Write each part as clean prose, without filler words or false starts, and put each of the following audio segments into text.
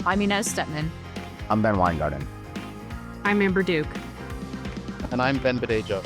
I'm Inez Stepman. I'm Ben Weingarten. I'm Amber Duke. And I'm Ben Badejo.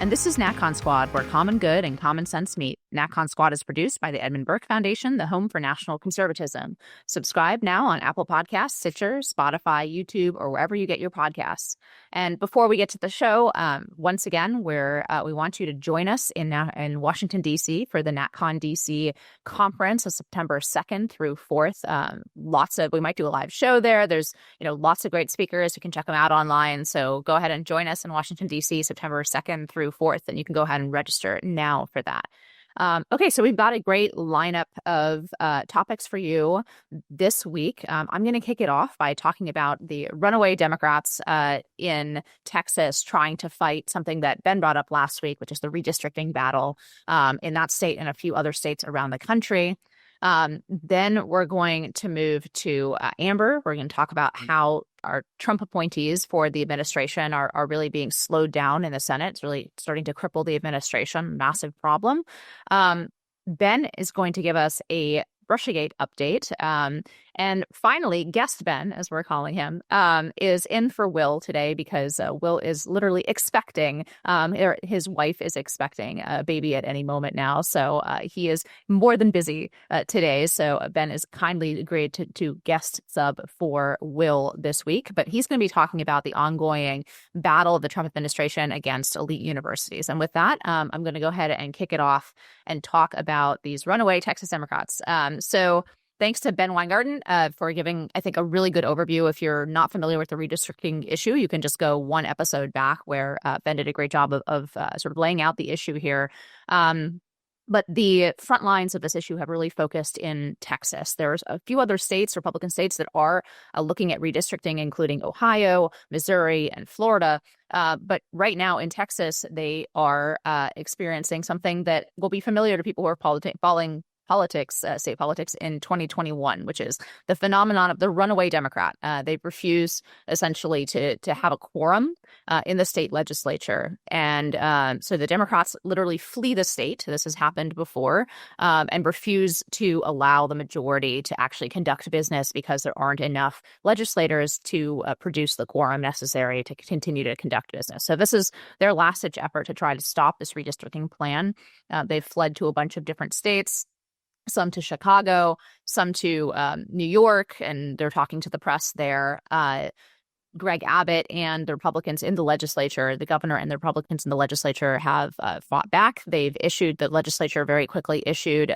And this is NatCon Squad, where common good and common sense meet. NatCon Squad is produced by the Edmund Burke Foundation, the home for national conservatism. Subscribe now on Apple Podcasts, Stitcher, Spotify, YouTube, or wherever you get your podcasts. And before we get to the show, once again, we want you to join us in Washington, D.C. for the NatCon D.C. conference of September 2nd through 4th. We might do a live show there. There's, lots of great speakers. You can check them out online. So go ahead and join us in Washington, D.C. September 2nd through 4th, and you can go ahead and register now for that. Okay, so we've got a great lineup of topics for you this week. I'm going to kick it off by talking about the runaway Democrats in Texas trying to fight something that Ben brought up last week, which is the redistricting battle in that state and a few other states around the country. Then we're going to move to Amber. We're going to talk about how our Trump appointees for the administration are really being slowed down in the Senate. It's really starting to cripple the administration. Massive problem. Ben is going to give us a Russiagate update. And finally, guest Ben, as we're calling him, is in for Will today because Will is literally expecting, his wife is expecting a baby at any moment now. So he is more than busy today. So Ben is kindly agreed to guest sub for Will this week. But he's going to be talking about the ongoing battle of the Trump administration against elite universities. And with that, I'm going to go ahead and kick it off and talk about these runaway Texas Democrats. So thanks to Ben Weingarten for giving, I think, a really good overview. If you're not familiar with the redistricting issue, you can just go one episode back where Ben did a great job of sort of laying out the issue here. But the front lines of this issue have really focused in Texas. There's a few other states, Republican states, that are looking at redistricting, including Ohio, Missouri, and Florida. But right now in Texas, they are experiencing something that will be familiar to people who are following state politics in 2021, which is the phenomenon of the runaway Democrat. They refuse essentially to have a quorum in the state legislature. And so the Democrats literally flee the state. This has happened before, and refuse to allow the majority to actually conduct business because there aren't enough legislators to produce the quorum necessary to continue to conduct business. So this is their last-ditch effort to try to stop this redistricting plan. They've fled to a bunch of different states, some to Chicago, some to New York, and they're talking to the press there. Greg Abbott and the Republicans in the legislature, the governor and the Republicans in the legislature have fought back. The legislature very quickly issued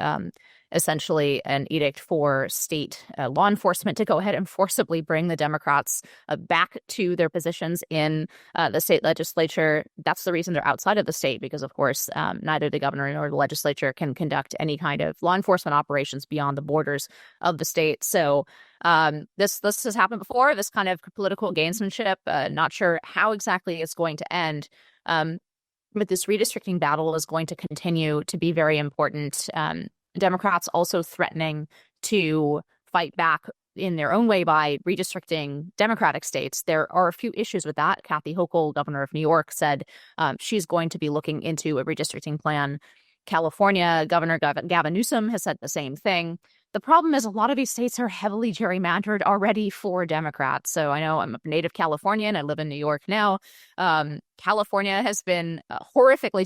essentially an edict for state law enforcement to go ahead and forcibly bring the Democrats back to their positions in the state legislature. That's the reason they're outside of the state, because, of course, neither the governor nor the legislature can conduct any kind of law enforcement operations beyond the borders of the state. So this has happened before, this kind of political gamesmanship. Not sure how exactly it's going to end. But this redistricting battle is going to continue to be very important. Democrats also threatening to fight back in their own way by redistricting Democratic states. There are a few issues with that. Kathy Hochul, governor of New York, said she's going to be looking into a redistricting plan. California Governor Gavin Newsom has said the same thing. The problem is a lot of these states are heavily gerrymandered already for Democrats. So I know I'm a native Californian. I live in New York now. California has been horrifically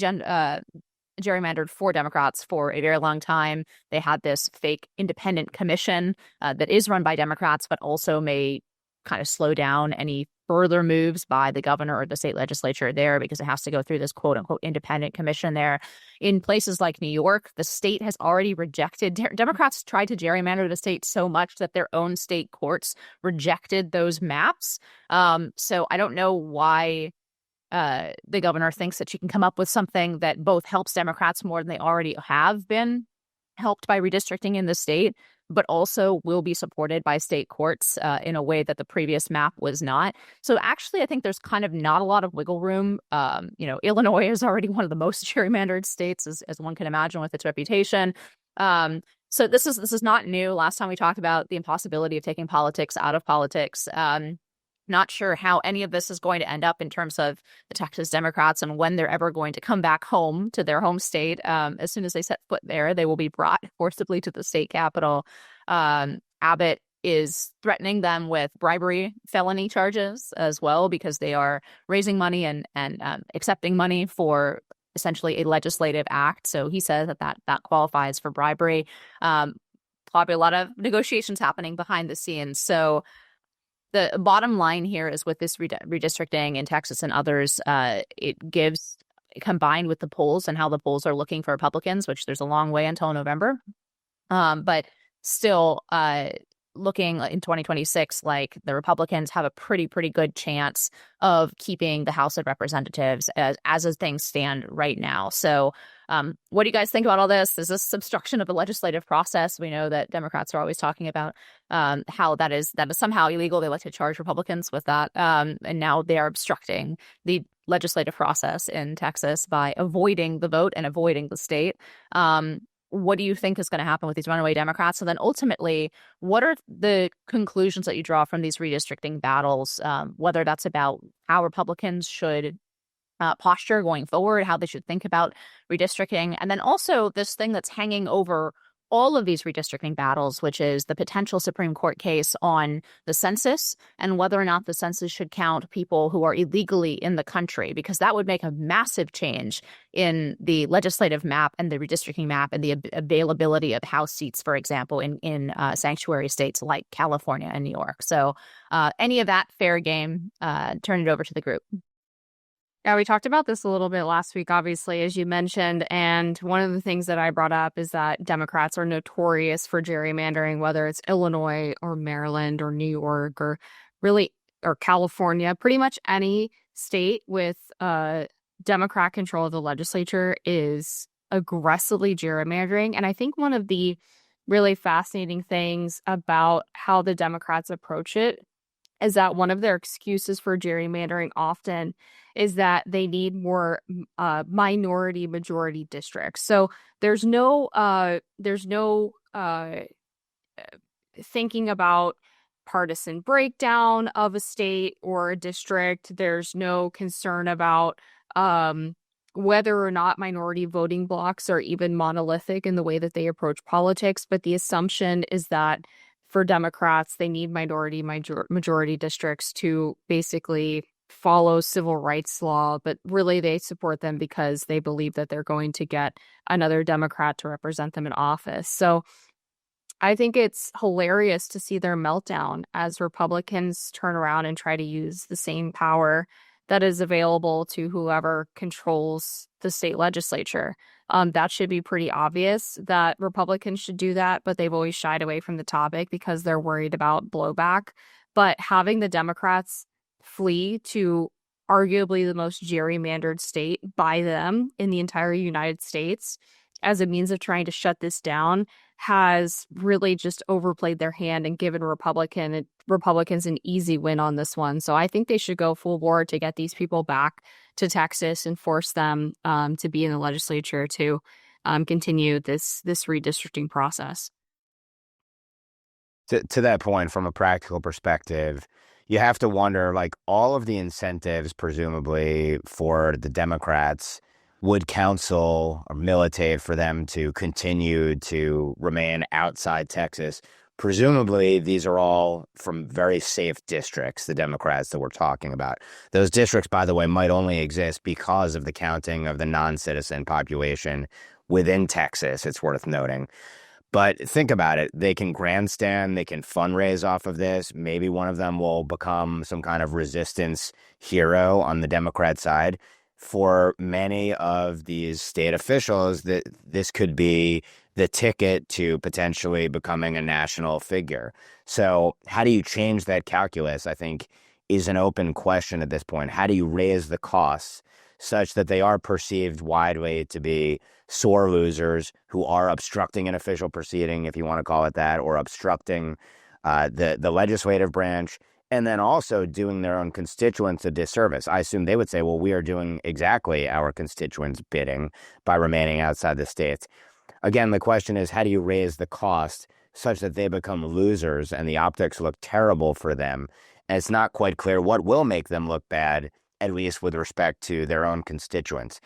gerrymandered for Democrats for a very long time. They had this fake independent commission that is run by Democrats, but also may kind of slow down any further moves by the governor or the state legislature there, because it has to go through this quote unquote independent commission there. In places like New York, the state has already rejected. Democrats tried to gerrymander the state so much that their own state courts rejected those maps. So I don't know why the governor thinks that she can come up with something that both helps Democrats more than they already have been helped by redistricting in the state, but also will be supported by state courts in a way that the previous map was not. So actually, I think there's kind of not a lot of wiggle room. Illinois is already one of the most gerrymandered states, as one can imagine, with its reputation. So this is not new. Last time we talked about the impossibility of taking politics out of politics. Not sure how any of this is going to end up in terms of the Texas Democrats and when they're ever going to come back home to their home state. As soon as they set foot there, they will be brought forcibly to the state capitol. Abbott is threatening them with bribery felony charges as well, because they are raising money and accepting money for essentially a legislative act. So he says that qualifies for bribery. Probably a lot of negotiations happening behind the scenes. So the bottom line here is, with this redistricting in Texas and others, it gives, combined with the polls and how the polls are looking for Republicans, which there's a long way until November, but still looking in 2026 like the Republicans have a pretty good chance of keeping the House of Representatives as things stand right now. So what do you guys think about all this? Is this obstruction of the legislative process? We know that Democrats are always talking about how that is somehow illegal. They like to charge Republicans with that. And now they are obstructing the legislative process in Texas by avoiding the vote and avoiding the state. What do you think is going to happen with these runaway Democrats? And then ultimately, what are the conclusions that you draw from these redistricting battles, whether that's about how Republicans should posture going forward, how they should think about redistricting, and then also this thing that's hanging over all of these redistricting battles, which is the potential Supreme Court case on the census and whether or not the census should count people who are illegally in the country, because that would make a massive change in the legislative map and the redistricting map and the availability of House seats, for example, in sanctuary states like California and New York. So any of that, fair game. Turn it over to the group. Yeah, we talked about this a little bit last week, obviously, as you mentioned. And one of the things that I brought up is that Democrats are notorious for gerrymandering, whether it's Illinois or Maryland or New York or California. Pretty much any state with Democrat control of the legislature is aggressively gerrymandering. And I think one of the really fascinating things about how the Democrats approach it is that one of their excuses for gerrymandering often is that they need more minority majority districts. So there's no thinking about partisan breakdown of a state or a district. There's no concern about whether or not minority voting blocks are even monolithic in the way that they approach politics. But the assumption is that for Democrats, they need minority majority districts to basically follow civil rights law, but really they support them because they believe that they're going to get another Democrat to represent them in office. So I think it's hilarious to see their meltdown as Republicans turn around and try to use the same power that is available to whoever controls the state legislature. That should be pretty obvious that Republicans should do that, but they've always shied away from the topic because they're worried about blowback. But having the Democrats flee to arguably the most gerrymandered state by them in the entire United States as a means of trying to shut this down has really just overplayed their hand and given Republicans an easy win on this one. So I think they should go full bore to get these people back to Texas and force them to be in the legislature to continue this redistricting process. To that point, from a practical perspective, you have to wonder, like, all of the incentives, presumably, for the Democrats would counsel or militate for them to continue to remain outside Texas. Presumably, these are all from very safe districts, the Democrats that we're talking about. Those districts, by the way, might only exist because of the counting of the non-citizen population within Texas, it's worth noting. But think about it. They can grandstand, they can fundraise off of this. Maybe one of them will become some kind of resistance hero on the Democrat side. For many of these state officials, that this could be the ticket to potentially becoming a national figure. So how do you change that calculus, I think, is an open question at this point. How do you raise the costs such that they are perceived widely to be sore losers who are obstructing an official proceeding, if you want to call it that, or obstructing the legislative branch, and then also doing their own constituents a disservice? I assume they would say, well, we are doing exactly our constituents' bidding by remaining outside the states. Again, the question is, how do you raise the cost such that they become losers and the optics look terrible for them? And it's not quite clear what will make them look bad, at least with respect to their own constituents.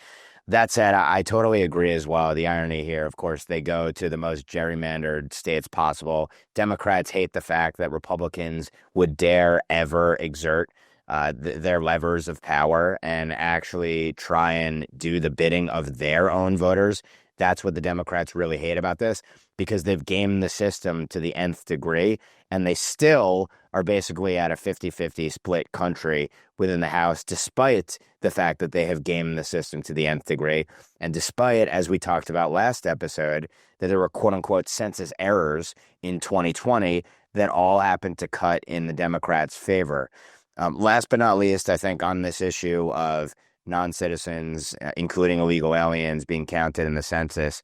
That said, I totally agree as well. The irony here, of course, they go to the most gerrymandered states possible. Democrats hate the fact that Republicans would dare ever exert their levers of power and actually try and do the bidding of their own voters. That's what the Democrats really hate about this, because they've gamed the system to the nth degree, and they still are basically at a 50-50 split country within the House, despite the fact that they have gamed the system to the nth degree. And despite, as we talked about last episode, that there were quote unquote census errors in 2020 that all happened to cut in the Democrats' favor. Last but not least, I think on this issue of non-citizens, including illegal aliens, being counted in the census,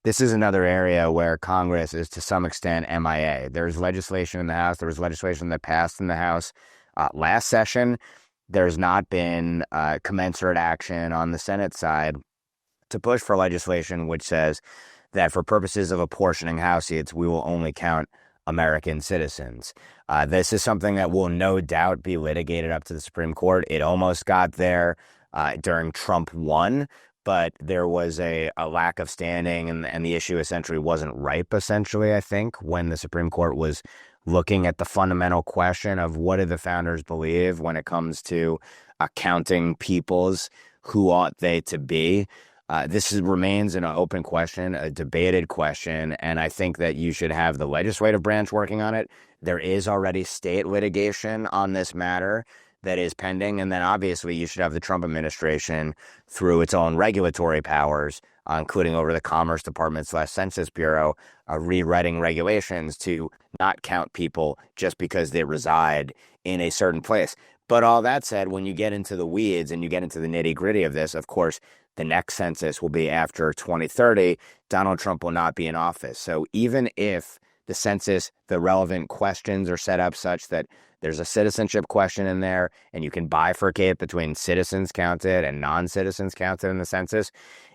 this is another area where Congress is to some extent MIA. There's legislation in the House. There was legislation that passed in the House last session. There's not been commensurate action on the Senate side to push for legislation which says that for purposes of apportioning House seats, we will only count American citizens. This is something that will no doubt be litigated up to the Supreme Court. It almost got there during Trump 1, but there was a lack of standing, and the issue essentially wasn't ripe, essentially, I think, when the Supreme Court was looking at the fundamental question of what do the founders believe when it comes to counting peoples, who ought they to be. Remains an open question, a debated question, and I think that you should have the legislative branch working on it. There is already state litigation on this matter that is pending, and then obviously you should have the Trump administration through its own regulatory powers, including over the Commerce Department / Census Bureau, rewriting regulations to not count people just because they reside in a certain place. But all that said, when you get into the weeds and you get into the nitty-gritty of this, of course, the next census will be after 2030. Donald Trump will not be in office. So even if the census, the relevant questions are set up such that there's a citizenship question in there and you can bifurcate between citizens counted and non-citizens counted in the census,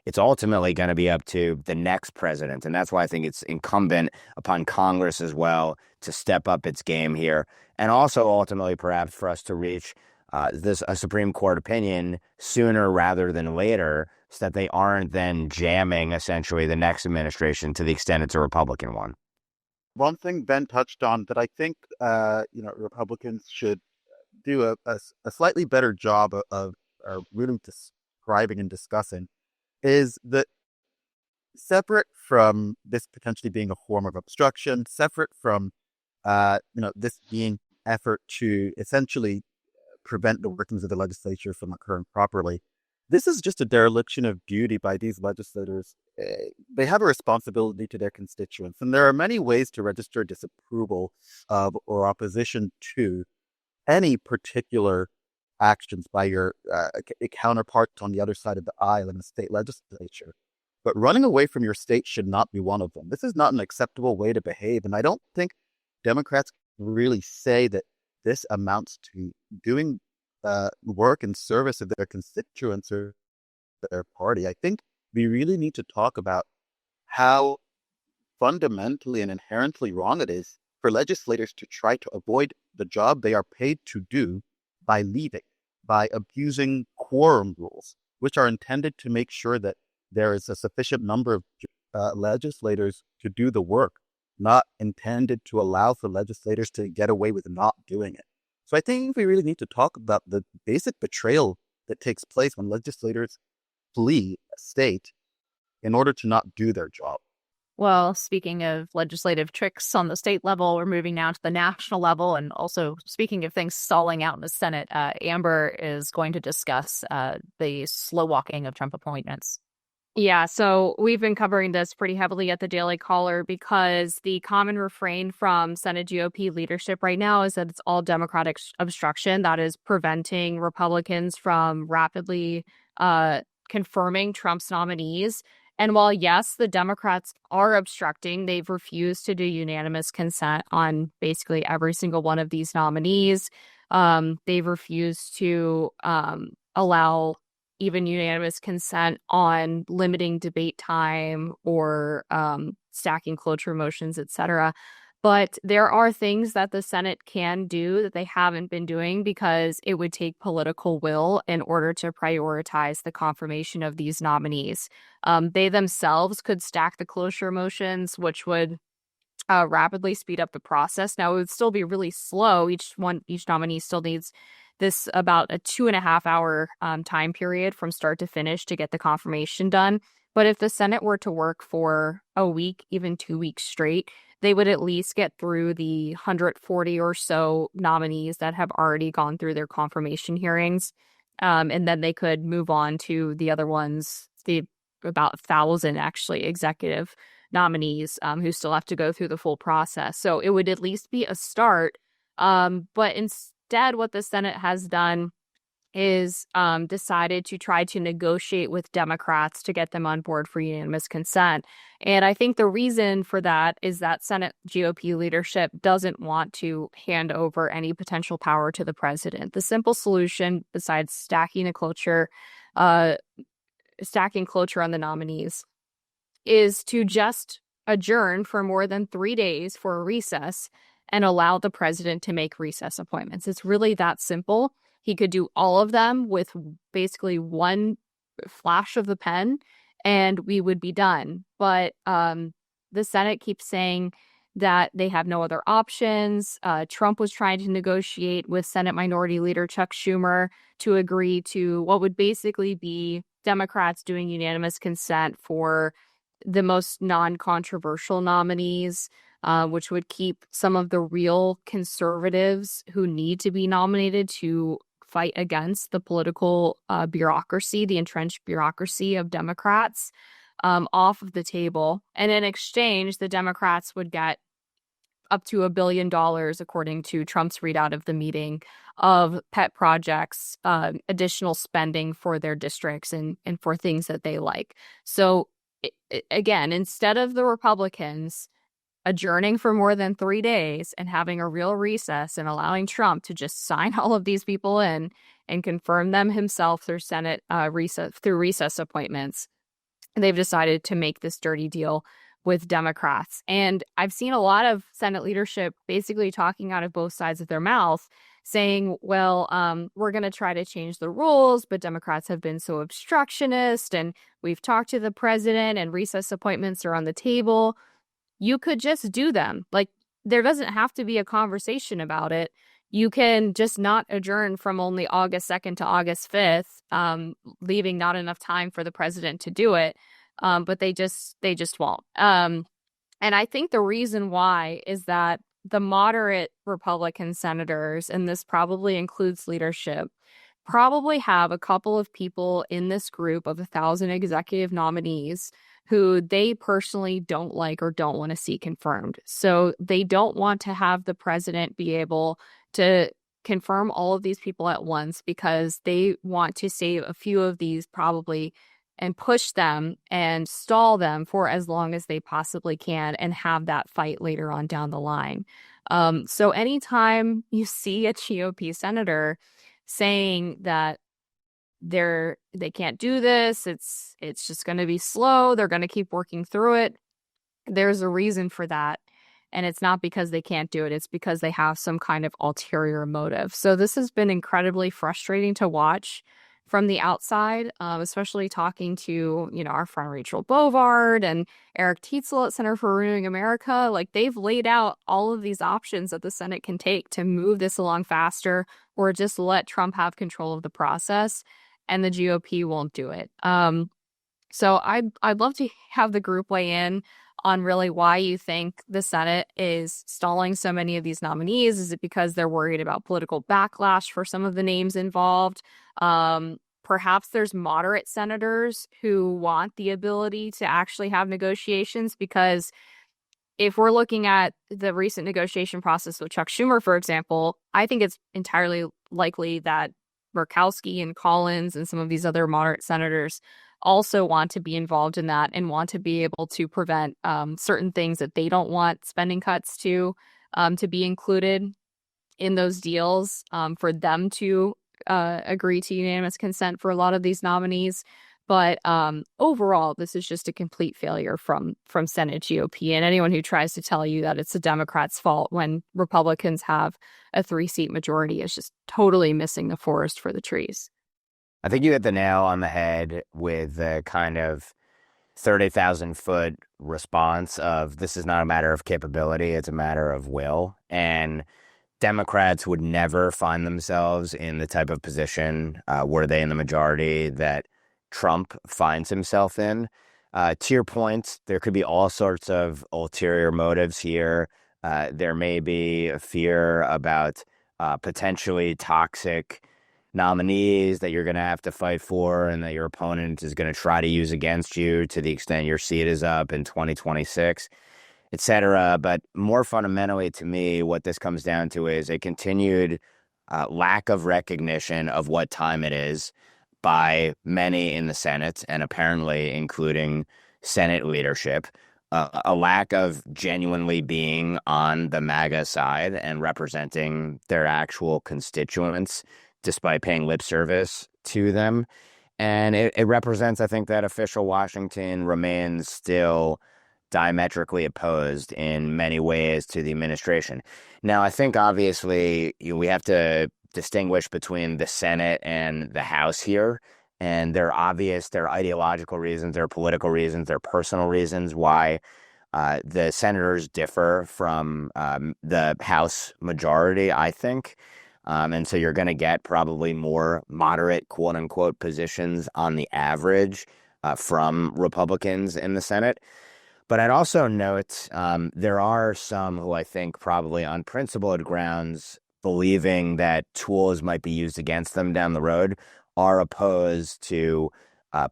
it's ultimately going to be up to the next president. And that's why I think it's incumbent upon Congress as well to step up its game here. And also ultimately perhaps for us to reach a Supreme Court opinion sooner rather than later, so that they aren't then jamming essentially the next administration to the extent it's a Republican one. One thing Ben touched on that I think Republicans should do a slightly better job of really describing and discussing is that separate from this potentially being a form of obstruction, separate from this being effort to essentially prevent the workings of the legislature from occurring properly. This is just a dereliction of duty by these legislators. They have a responsibility to their constituents, and there are many ways to register disapproval of or opposition to any particular actions by your counterparts on the other side of the aisle in the state legislature. But running away from your state should not be one of them. This is not an acceptable way to behave, and I don't think Democrats really say that this amounts to doing work in service of their constituents or their party. I think we really need to talk about how fundamentally and inherently wrong it is for legislators to try to avoid the job they are paid to do by leaving, by abusing quorum rules, which are intended to make sure that there is a sufficient number of legislators to do the work, not intended to allow for legislators to get away with not doing it. So I think we really need to talk about the basic betrayal that takes place when legislators flee a state in order to not do their job. Well, speaking of legislative tricks on the state level, we're moving now to the national level. And also, speaking of things stalling out in the Senate, Amber is going to discuss the slow walking of Trump appointments. Yeah, so we've been covering this pretty heavily at the Daily Caller because the common refrain from Senate GOP leadership right now is that it's all Democratic obstruction that is preventing Republicans from rapidly confirming Trump's nominees. And while, yes, the Democrats are obstructing, they've refused to do unanimous consent on basically every single one of these nominees. They've refused to allow even unanimous consent on limiting debate time or stacking cloture motions, etc. But there are things that the Senate can do that they haven't been doing because it would take political will in order to prioritize the confirmation of these nominees. They themselves could stack the cloture motions, which would rapidly speed up the process. Now, it would still be really slow. Each nominee still needs this about a 2.5 hour time period from start to finish to get the confirmation done. But if the Senate were to work for a week, even 2 weeks straight, they would at least get through the 140 or so nominees that have already gone through their confirmation hearings. And then they could move on to the other ones, the about 1,000 actually executive nominees who still have to go through the full process. So it would at least be a start. But instead, what the Senate has done is decided to try to negotiate with Democrats to get them on board for unanimous consent. And I think the reason for that is that Senate GOP leadership doesn't want to hand over any potential power to the president. The simple solution, besides stacking cloture on the nominees, is to just adjourn for more than 3 days for a recess and allow the president to make recess appointments. It's really that simple. He could do all of them with basically one flash of the pen and we would be done. But the Senate keeps saying that they have no other options. Trump was trying to negotiate with Senate Minority Leader Chuck Schumer to agree to what would basically be Democrats doing unanimous consent for the most non-controversial nominees, which would keep some of the real conservatives who need to be nominated to fight against the political bureaucracy, the entrenched bureaucracy of Democrats, off of the table. And in exchange, the Democrats would get up to $1 billion, according to Trump's readout of the meeting, of pet projects, additional spending for their districts and for things that they like. So again, instead of the Republicans adjourning for more than 3 days and having a real recess and allowing Trump to just sign all of these people in and confirm them himself through Senate recess appointments, they've decided to make this dirty deal with Democrats. And I've seen a lot of Senate leadership basically talking out of both sides of their mouth, saying, well, we're going to try to change the rules, but Democrats have been so obstructionist and we've talked to the president and recess appointments are on the table. You could just do them. Like, there doesn't have to be a conversation about it. You can just not adjourn from only August 2nd to August 5th, leaving not enough time for the president to do it. But they just won't. And I think the reason why is that the moderate Republican senators, and this probably includes leadership, probably have a couple of people in this group of 1,000 executive nominees who they personally don't like or don't want to see confirmed. So they don't want to have the president be able to confirm all of these people at once because they want to save a few of these probably and push them and stall them for as long as they possibly can and have that fight later on down the line. So anytime you see a GOP senator saying that they can't do this, it's just going to be slow, they're going to keep working through it, there's a reason for that. And it's not because they can't do it. It's because they have some kind of ulterior motive. So this has been incredibly frustrating to watch from the outside, especially talking to, our friend Rachel Bovard and Eric Teitzel at Center for Renewing America. Like, they've laid out all of these options that the Senate can take to move this along faster or just let Trump have control of the process, and the GOP won't do it. So I'd love to have the group weigh in on really why you think the Senate is stalling so many of these nominees. Is it because they're worried about political backlash for some of the names involved? Perhaps there's moderate senators who want the ability to actually have negotiations, because if we're looking at the recent negotiation process with Chuck Schumer, for example, I think it's entirely likely that Murkowski and Collins and some of these other moderate senators also want to be involved in that and want to be able to prevent certain things that they don't want spending cuts to be included in those deals, for them to agree to unanimous consent for a lot of these nominees. But overall, this is just a complete failure from Senate GOP. And anyone who tries to tell you that it's the Democrats' fault when Republicans have a 3-seat majority is just totally missing the forest for the trees. I think you hit the nail on the head with the kind of 30,000-foot response of this is not a matter of capability, it's a matter of will. And Democrats would never find themselves in the type of position, were they in the majority, that Trump finds himself in. To your point, there could be all sorts of ulterior motives here. There may be a fear about potentially toxic nominees that you're going to have to fight for and that your opponent is going to try to use against you to the extent your seat is up in 2026, et cetera. But more fundamentally to me, what this comes down to is a continued lack of recognition of what time it is by many in the Senate, and apparently including Senate leadership, a lack of genuinely being on the MAGA side and representing their actual constituents despite paying lip service to them. And it represents, I think, that official Washington remains still diametrically opposed in many ways to the administration. Now, I think obviously we have to distinguish between the Senate and the House here. And there are ideological reasons, there are political reasons, there are personal reasons why the senators differ from the House majority, I think. And so you're going to get probably more moderate, quote unquote, positions on the average from Republicans in the Senate. But I'd also note there are some who I think probably on principled grounds believing that tools might be used against them down the road are opposed to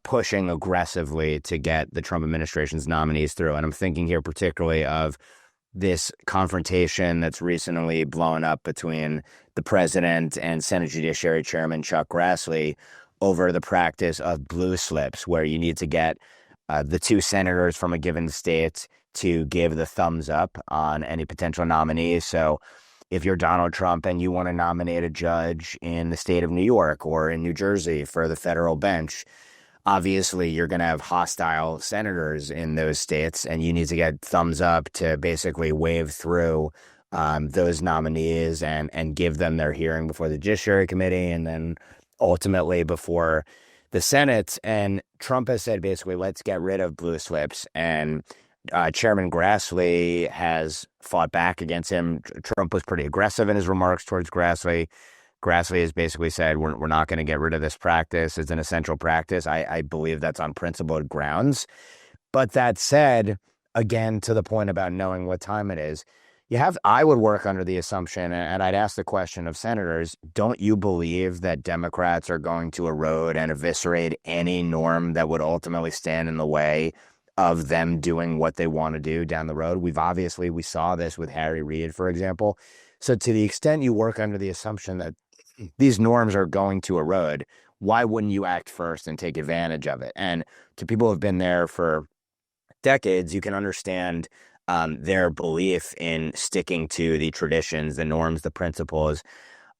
pushing aggressively to get the Trump administration's nominees through. And I'm thinking here particularly of this confrontation that's recently blown up between the president and Senate Judiciary Chairman Chuck Grassley over the practice of blue slips, where you need to get the two senators from a given state to give the thumbs up on any potential nominees. So if you're Donald Trump and you want to nominate a judge in the state of New York or in New Jersey for the federal bench, obviously you're going to have hostile senators in those states, and you need to get thumbs up to basically wave through those nominees and give them their hearing before the Judiciary Committee and then ultimately before the Senate. And Trump has said basically, let's get rid of blue slips. And Chairman Grassley has fought back against him. Trump was pretty aggressive in his remarks towards Grassley. Grassley has basically said, we're not going to get rid of this practice. It's an essential practice. I believe that's on principled grounds. But that said, again, to the point about knowing what time it is, I would work under the assumption, and I'd ask the question of senators, don't you believe that Democrats are going to erode and eviscerate any norm that would ultimately stand in the way of them doing what they want to do down the road? We saw this with Harry Reid, for example. So to the extent you work under the assumption that these norms are going to erode, why wouldn't you act first and take advantage of it? And to people who have been there for decades, you can understand their belief in sticking to the traditions, the norms, the principles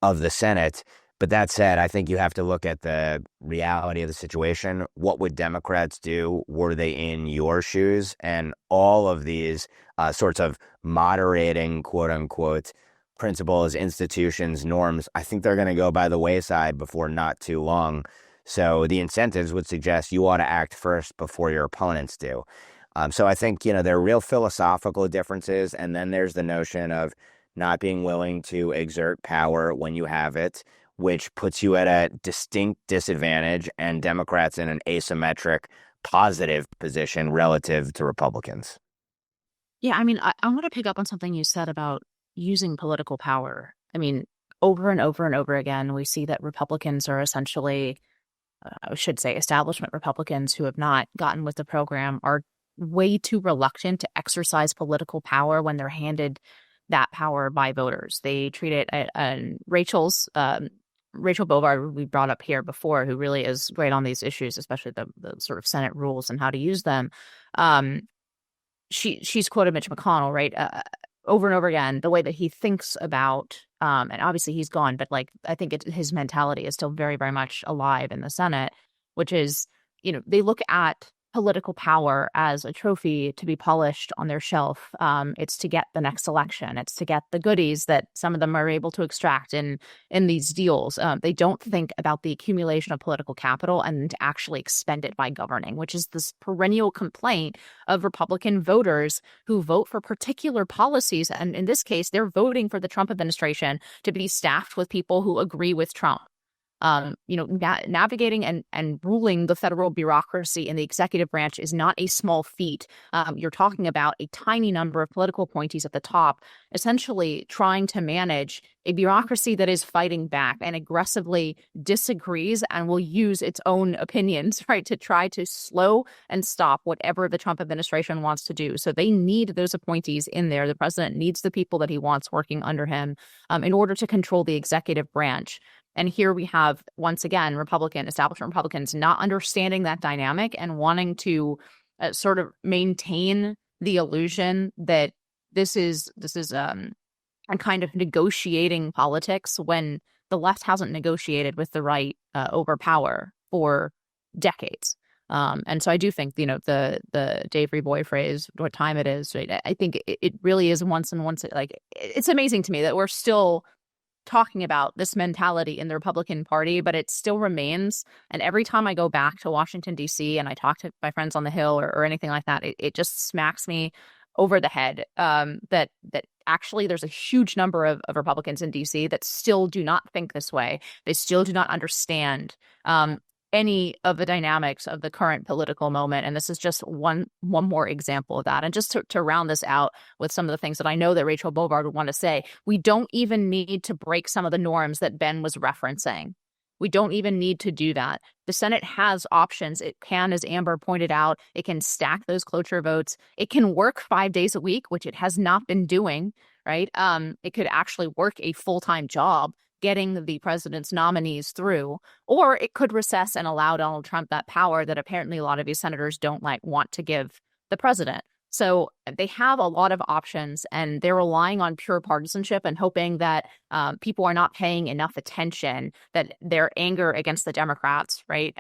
of the Senate. But that said, I think you have to look at the reality of the situation. What would Democrats do were they in your shoes? And all of these sorts of moderating, quote unquote, principles, institutions, norms, I think they're going to go by the wayside before not too long. So the incentives would suggest you ought to act first before your opponents do. So I think, there are real philosophical differences. And then there's the notion of not being willing to exert power when you have it, which puts you at a distinct disadvantage and Democrats in an asymmetric positive position relative to Republicans. Yeah, I mean, I want to pick up on something you said about using political power. I mean, over and over and over again, we see that Republicans are essentially, I should say establishment Republicans who have not gotten with the program are way too reluctant to exercise political power when they're handed that power by voters. They treat it, Rachel Bovard, we brought up here before, who really is great on these issues, especially the sort of Senate rules and how to use them. She's quoted Mitch McConnell, right? Over and over again, the way that he thinks about, and obviously he's gone, but I think his mentality is still very, very much alive in the Senate, which is they look at political power as a trophy to be polished on their shelf. It's to get the next election. It's to get the goodies that some of them are able to extract in these deals. They don't think about the accumulation of political capital and to actually expend it by governing, which is this perennial complaint of Republican voters who vote for particular policies. And in this case, they're voting for the Trump administration to be staffed with people who agree with Trump. Navigating and ruling the federal bureaucracy in the executive branch is not a small feat. You're talking about a tiny number of political appointees at the top, essentially trying to manage a bureaucracy that is fighting back and aggressively disagrees and will use its own opinions, right, to try to slow and stop whatever the Trump administration wants to do. So they need those appointees in there. The president needs the people that he wants working under him in order to control the executive branch. And here we have, once again, establishment Republicans not understanding that dynamic and wanting to sort of maintain the illusion that this is a kind of negotiating politics when the left hasn't negotiated with the right over power for decades. And so I do think, the Dave Reboy phrase, what time it is, right? I think it really is once, like, it's amazing to me that we're still talking about this mentality in the Republican Party, but it still remains. And every time I go back to Washington, D.C., and I talk to my friends on the Hill or anything like that, it just smacks me over the head that actually there's a huge number of Republicans in D.C. that still do not think this way. They still do not understand any of the dynamics of the current political moment. And this is just one more example of that. And just to round this out with some of the things that I know that Rachel Bovard would want to say, we don't even need to break some of the norms that Ben was referencing. We don't even need to do that. The Senate has options. It can, as Amber pointed out, it can stack those cloture votes. It can work 5 days a week, which it has not been doing, right? It could actually work a full-time job getting the president's nominees through, or it could recess and allow Donald Trump that power that apparently a lot of these senators don't want to give the president. So they have a lot of options, and they're relying on pure partisanship and hoping that people are not paying enough attention, that their anger against the Democrats, right,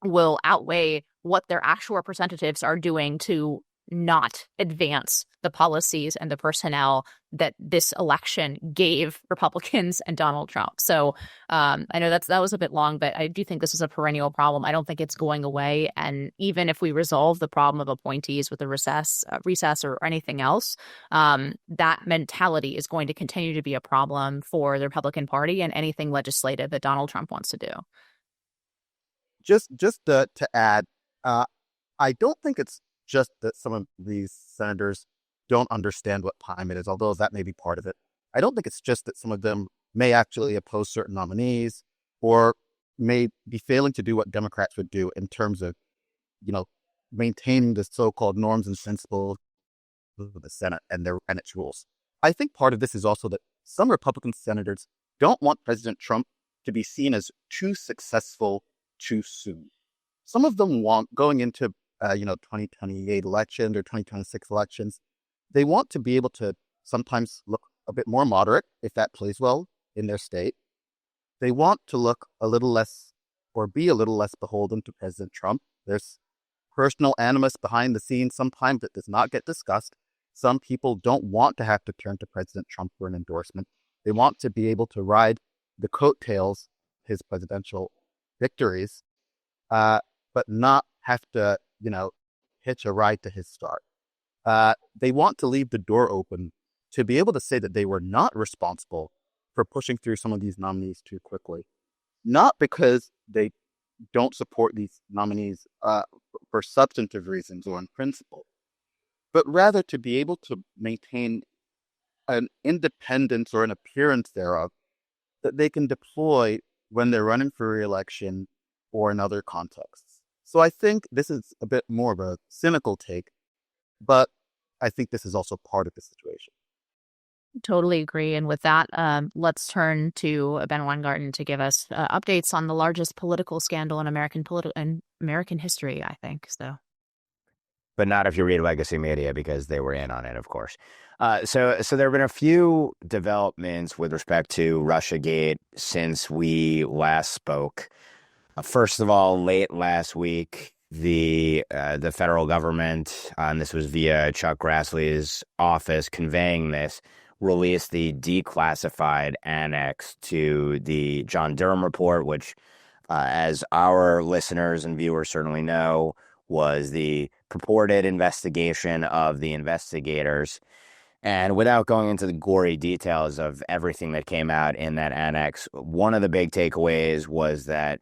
will outweigh what their actual representatives are doing to not advance the policies and the personnel that this election gave Republicans and Donald Trump. So I know that was a bit long, but I do think this is a perennial problem. I don't think it's going away. And even if we resolve the problem of appointees with a recess or anything else, that mentality is going to continue to be a problem for the Republican Party and anything legislative that Donald Trump wants to do. Just to add, I don't think it's just that some of these senators don't understand what time it is, although that may be part of it. I don't think it's just that some of them may actually oppose certain nominees or may be failing to do what Democrats would do in terms of, maintaining the so-called norms and principles of the Senate and its rules. I think part of this is also that some Republican senators don't want President Trump to be seen as too successful too soon. Some of them want, going into 2028 elections or 2026 elections, they want to be able to sometimes look a bit more moderate if that plays well in their state. They want to look a little less or be a little less beholden to President Trump. There's personal animus behind the scenes sometimes that does not get discussed. Some people don't want to have to turn to President Trump for an endorsement. They want to be able to ride the coattails of his presidential victories, but not have to hitch a ride to his start. They want to leave the door open to be able to say that they were not responsible for pushing through some of these nominees too quickly. Not because they don't support these nominees for substantive reasons or in principle, but rather to be able to maintain an independence or an appearance thereof that they can deploy when they're running for re-election or in other contexts. So I think this is a bit more of a cynical take, but I think this is also part of the situation. Totally agree. And with that, let's turn to Ben Weingarten to give us updates on the largest political scandal in American history, I think. So, but not if you read legacy media, because they were in on it, of course. So there have been a few developments with respect to Russiagate since we last spoke. First of all, late last week, the federal government, and this was via Chuck Grassley's office conveying this, released the declassified annex to the John Durham report, which, as our listeners and viewers certainly know, was the purported investigation of the investigators. And without going into the gory details of everything that came out in that annex, one of the big takeaways was that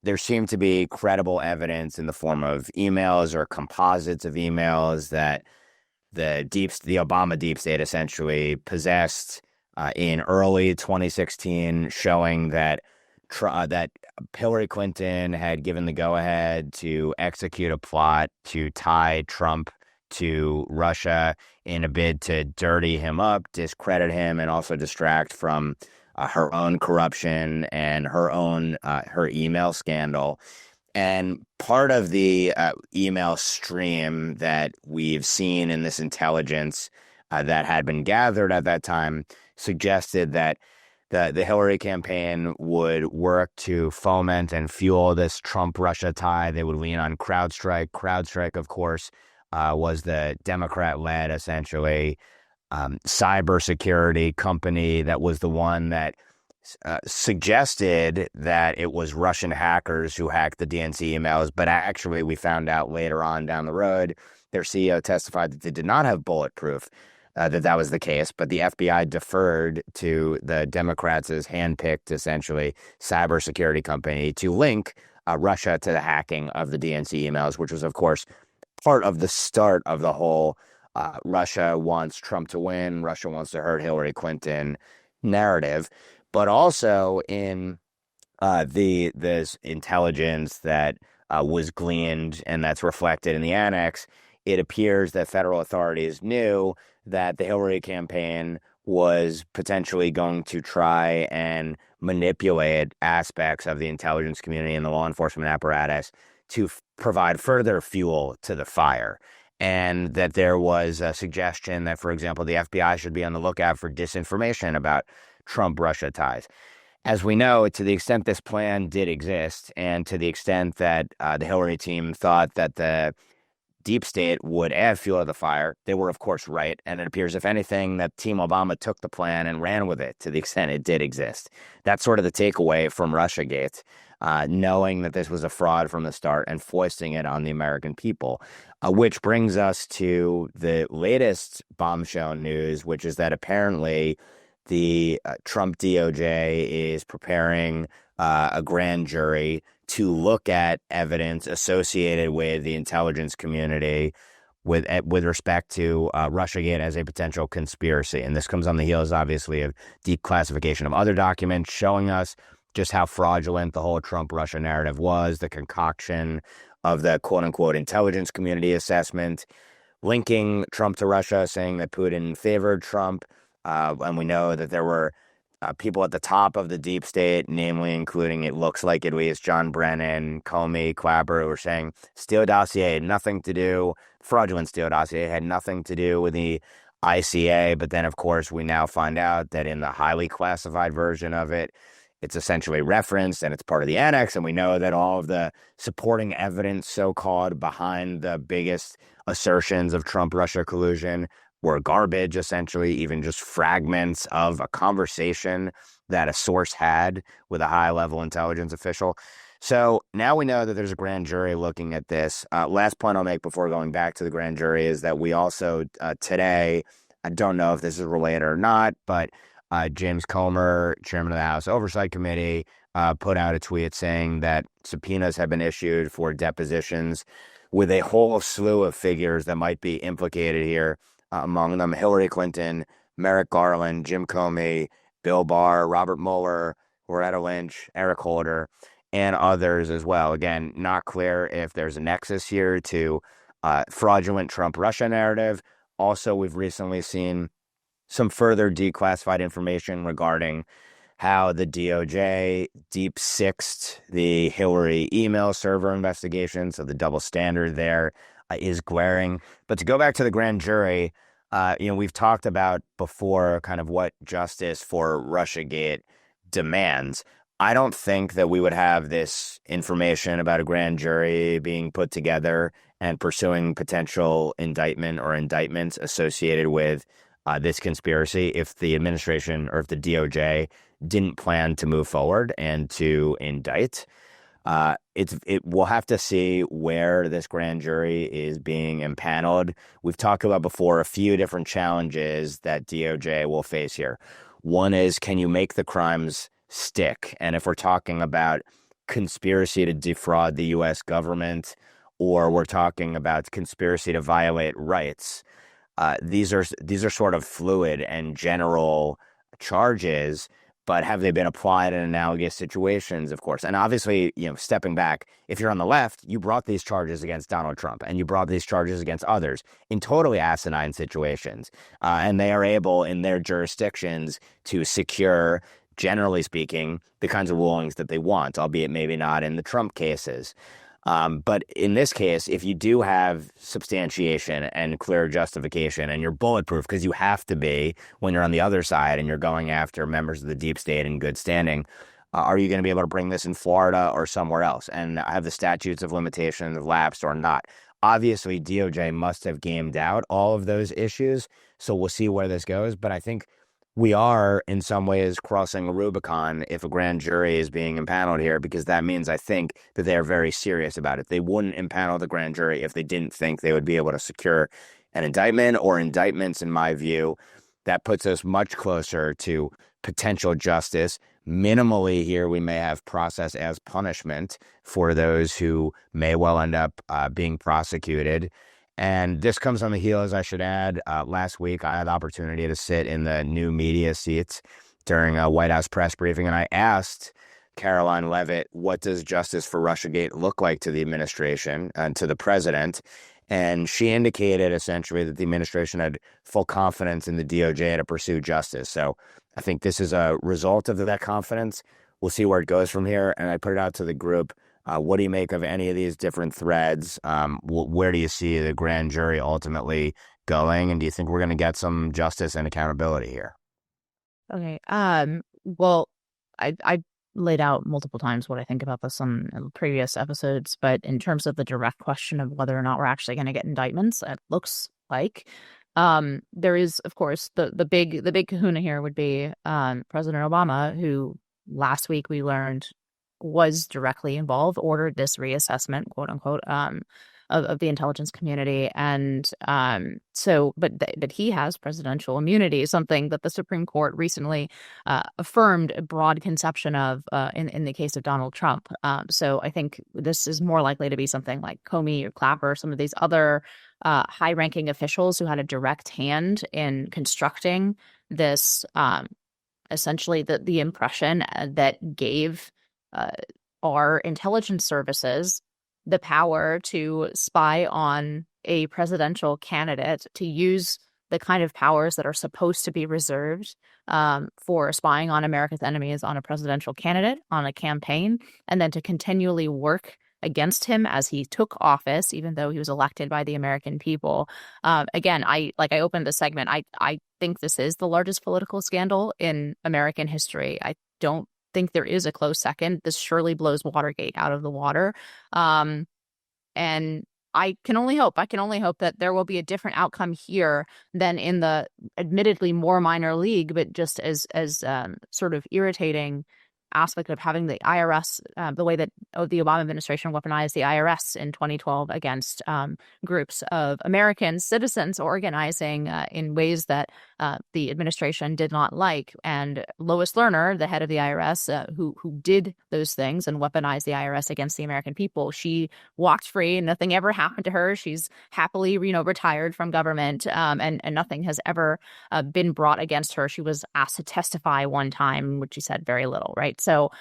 there seemed to be credible evidence in the form of emails or composites of emails that the Obama deep state essentially possessed in early 2016, showing that that Hillary Clinton had given the go-ahead to execute a plot to tie Trump to Russia in a bid to dirty him up, discredit him, and also distract from her own corruption and her email scandal. And part of the email stream that we've seen in this intelligence that had been gathered at that time suggested that the Hillary campaign would work to foment and fuel this Trump-Russia tie. They would lean on CrowdStrike. CrowdStrike, of course, was the Democrat-led, essentially, cybersecurity company that was the one that suggested that it was Russian hackers who hacked the DNC emails. But actually, we found out later on down the road, their CEO testified that they did not have bulletproof, that was the case. But the FBI deferred to the Democrats' handpicked, essentially, cybersecurity company to link Russia to the hacking of the DNC emails, which was, of course, part of the start of the whole Russia wants Trump to win, Russia wants to hurt Hillary Clinton narrative. But also in this intelligence that was gleaned and that's reflected in the annex, it appears that federal authorities knew that the Hillary campaign was potentially going to try and manipulate aspects of the intelligence community and the law enforcement apparatus to provide further fuel to the fire. And that there was a suggestion that, for example, the FBI should be on the lookout for disinformation about Trump-Russia ties. As we know, to the extent this plan did exist, and to the extent that the Hillary team thought that the deep state would add fuel to the fire, they were, of course, right. And it appears, if anything, that Team Obama took the plan and ran with it to the extent it did exist. That's sort of the takeaway from Russiagate, knowing that this was a fraud from the start and foisting it on the American people, which brings us to the latest bombshell news, which is that apparently the Trump DOJ is preparing a grand jury to look at evidence associated with the intelligence community with respect to Russiagate as a potential conspiracy. And this comes on the heels, obviously, of declassification of other documents showing us just how fraudulent the whole Trump-Russia narrative was, the concoction of the quote-unquote intelligence community assessment, linking Trump to Russia, saying that Putin favored Trump. And we know that there were people at the top of the deep state, namely including, it looks like at least, John Brennan, Comey, Clapper, who were saying Steele dossier had nothing to do, fraudulent Steele dossier had nothing to do with the ICA. But then, of course, we now find out that in the highly classified version of it, it's essentially referenced and it's part of the annex. And we know that all of the supporting evidence, so-called, behind the biggest assertions of Trump-Russia collusion were garbage, essentially, even just fragments of a conversation that a source had with a high-level intelligence official. So now we know that there's a grand jury looking at this. Last point I'll make before going back to the grand jury is that we also today, I don't know if this is related or not, but James Comer, chairman of the House Oversight Committee, put out a tweet saying that subpoenas have been issued for depositions with a whole slew of figures that might be implicated here. Among them, Hillary Clinton, Merrick Garland, Jim Comey, Bill Barr, Robert Mueller, Loretta Lynch, Eric Holder, and others as well. Again, not clear if there's a nexus here to fraudulent Trump-Russia narrative. Also, we've recently seen some further declassified information regarding how the DOJ deep-sixed the Hillary email server investigation, so the double standard there is glaring. But to go back to the grand jury, we've talked about before kind of what justice for Russiagate demands. I don't think that we would have this information about a grand jury being put together and pursuing potential indictment or indictments associated with this conspiracy if the administration or if the DOJ didn't plan to move forward and to indict. We'll have to see where this grand jury is being impaneled. We've talked about before a few different challenges that DOJ will face here. One is, can you make the crimes stick? And if we're talking about conspiracy to defraud the U.S. government, or we're talking about conspiracy to violate rights, these are sort of fluid and general charges. But have they been applied in analogous situations? Of course. And obviously, stepping back, if you're on the left, you brought these charges against Donald Trump and you brought these charges against others in totally asinine situations. And they are able in their jurisdictions to secure, generally speaking, the kinds of rulings that they want, albeit maybe not in the Trump cases. But in this case, if you do have substantiation and clear justification and you're bulletproof, because you have to be when you're on the other side and you're going after members of the deep state in good standing, are you going to be able to bring this in Florida or somewhere else? And have the statutes of limitations lapsed or not? Obviously, DOJ must have gamed out all of those issues. So we'll see where this goes. But I think we are in some ways crossing the Rubicon if a grand jury is being impaneled here, because that means I think that they're very serious about it. They wouldn't impanel the grand jury if they didn't think they would be able to secure an indictment or indictments, in my view. That puts us much closer to potential justice. Minimally here, we may have process as punishment for those who may well end up being prosecuted. And this comes on the heels, I should add. Last week, I had the opportunity to sit in the new media seats during a White House press briefing, and I asked Caroline Leavitt, what does justice for Russiagate look like to the administration and to the president? And she indicated essentially that the administration had full confidence in the DOJ to pursue justice. So I think this is a result of that confidence. We'll see where it goes from here. And I put it out to the group. What do you make of any of these different threads? Where do you see the grand jury ultimately going? And do you think we're going to get some justice and accountability here? Okay. Well, I laid out multiple times what I think about this on previous episodes, but in terms of the direct question of whether or not we're actually going to get indictments, it looks like there is, of course, the big kahuna here would be President Obama, who last week we learned was directly involved, ordered this reassessment, quote unquote, of the intelligence community. And but he has presidential immunity, something that the Supreme Court recently affirmed a broad conception of in the case of Donald Trump. So I think this is more likely to be something like Comey or Clapper, some of these other high-ranking officials who had a direct hand in constructing this, essentially the impression that gave our intelligence services the power to spy on a presidential candidate, to use the kind of powers that are supposed to be reserved for spying on America's enemies on a presidential candidate, on a campaign, and then to continually work against him as he took office, even though he was elected by the American people. Again, I opened the segment. I think this is the largest political scandal in American history. I don't think there is a close second. This surely blows Watergate out of the water. And I can only hope that there will be a different outcome here than in the admittedly more minor league, but just as sort of irritating aspect of having the IRS, the way that the Obama administration weaponized the IRS in 2012 against groups of American citizens organizing in ways that the administration did not like. And Lois Lerner, the head of the IRS, who did those things and weaponized the IRS against the American people, she walked free and nothing ever happened to her. She's happily, retired from government, and nothing has ever been brought against her. She was asked to testify one time, which she said very little, right? So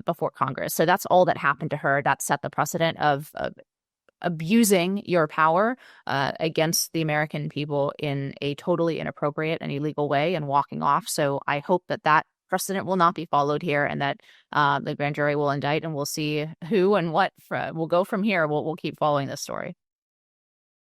before Congress. So that's all that happened to her. That set the precedent of abusing your power against the American people in a totally inappropriate and illegal way and walking off. So I hope that precedent will not be followed here, and that the grand jury will indict, and we'll see who and what will go from here. We'll keep following this story.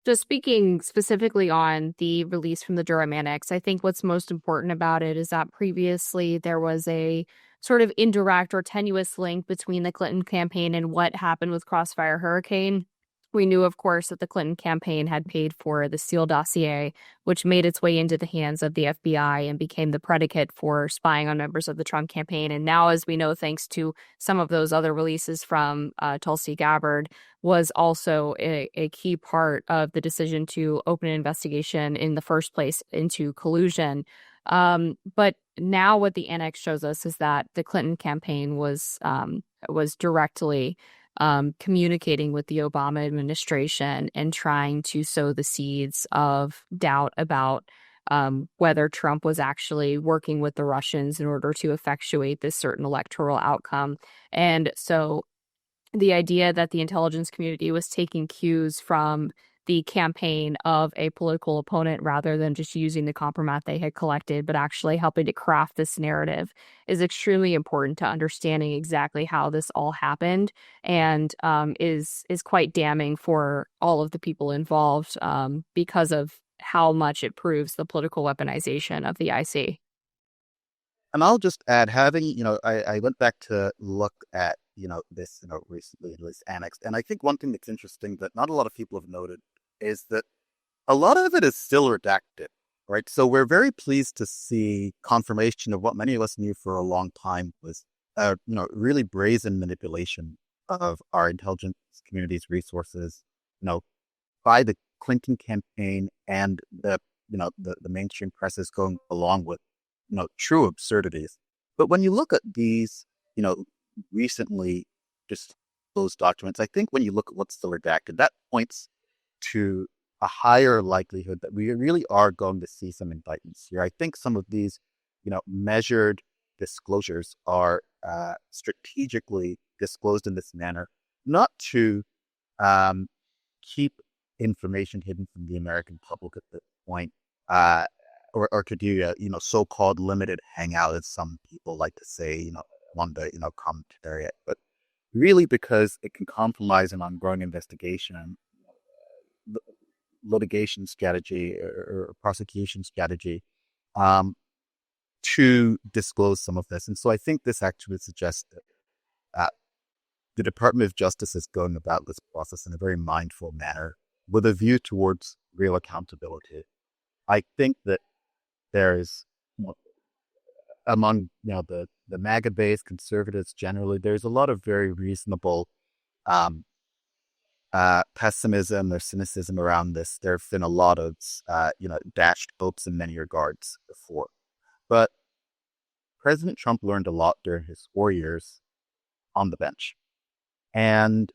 So speaking specifically on the release from the Durham Annex, I think what's most important about it is that previously there was a sort of indirect or tenuous link between the Clinton campaign and what happened with Crossfire Hurricane. We knew, of course, that the Clinton campaign had paid for the Steele dossier, which made its way into the hands of the FBI and became the predicate for spying on members of the Trump campaign. And now, as we know, thanks to some of those other releases from Tulsi Gabbard, was also a key part of the decision to open an investigation in the first place into collusion. But now what the annex shows us is that the Clinton campaign was directly communicating with the Obama administration and trying to sow the seeds of doubt about whether Trump was actually working with the Russians in order to effectuate this certain electoral outcome. And so the idea that the intelligence community was taking cues from the campaign of a political opponent rather than just using the compromise they had collected, but actually helping to craft this narrative is extremely important to understanding exactly how this all happened, and is quite damning for all of the people involved because of how much it proves the political weaponization of the IC. And I'll just add, I went back to look at, this, recently this annex. And I think one thing that's interesting that not a lot of people have noted is that a lot of it is still redacted, right? So we're very pleased to see confirmation of what many of us knew for a long time was, really brazen manipulation of our intelligence community's resources, by the Clinton campaign and the mainstream press is going along with, true absurdities. But when you look at these, recently disclosed documents, I think when you look at what's still redacted, that points to a higher likelihood that we really are going to see some indictments here. I think some of these, measured disclosures are strategically disclosed in this manner, not to keep information hidden from the American public at this point, or to do a so-called limited hangout, as some people like to say, one day, commentary it, but really because it can compromise an ongoing investigation, litigation strategy or prosecution strategy, to disclose some of this. And so I think this actually suggests that the Department of Justice is going about this process in a very mindful manner with a view towards real accountability. I think that there's, among the MAGA-based conservatives generally, there's a lot of very reasonable pessimism or cynicism around this. There have been a lot of dashed hopes in many regards before, but President Trump learned a lot during his 4 years on the bench, and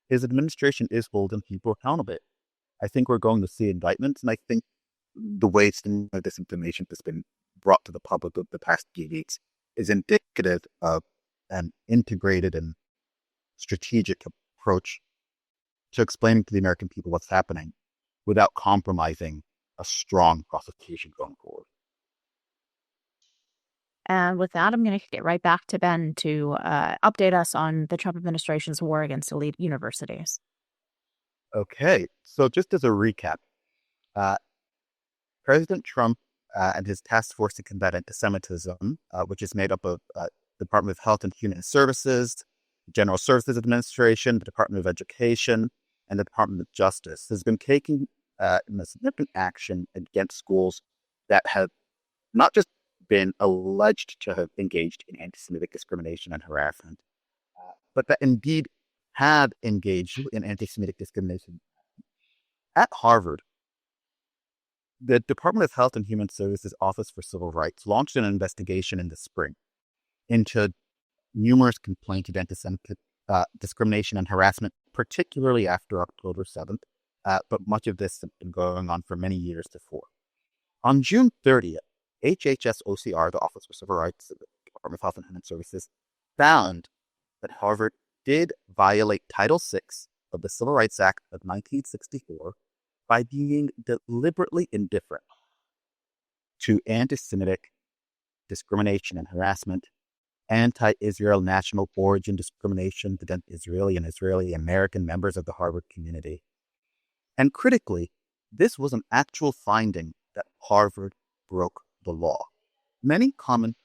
his administration is holding people accountable. I think we're going to see indictments, and I think the way some of this information has been brought to the public over the past few weeks is indicative of an integrated and strategic approach to explaining to the American people what's happening without compromising a strong prosecution going forward. And with that, I'm going to get right back to Ben to update us on the Trump administration's war against elite universities. Okay, so just as a recap, President Trump and his task force to combat anti-Semitism, which is made up of Department of Health and Human Services, General Services Administration, the Department of Education, and the Department of Justice, has been taking significant action against schools that have not just been alleged to have engaged in anti-Semitic discrimination and harassment, but that indeed have engaged in anti-Semitic discrimination. At Harvard, the Department of Health and Human Services Office for Civil Rights launched an investigation in the spring into numerous complaints of anti-Semitic discrimination and harassment, particularly after October 7th, but much of this has been going on for many years before. On June 30th, HHS-OCR, the Office for Civil Rights, the Department of Health and Human Services, found that Harvard did violate Title VI of the Civil Rights Act of 1964 by being deliberately indifferent to anti-Semitic discrimination and harassment, anti-Israel national origin discrimination against Israeli and Israeli American members of the Harvard community. And critically, this was an actual finding that Harvard broke the law. Many common,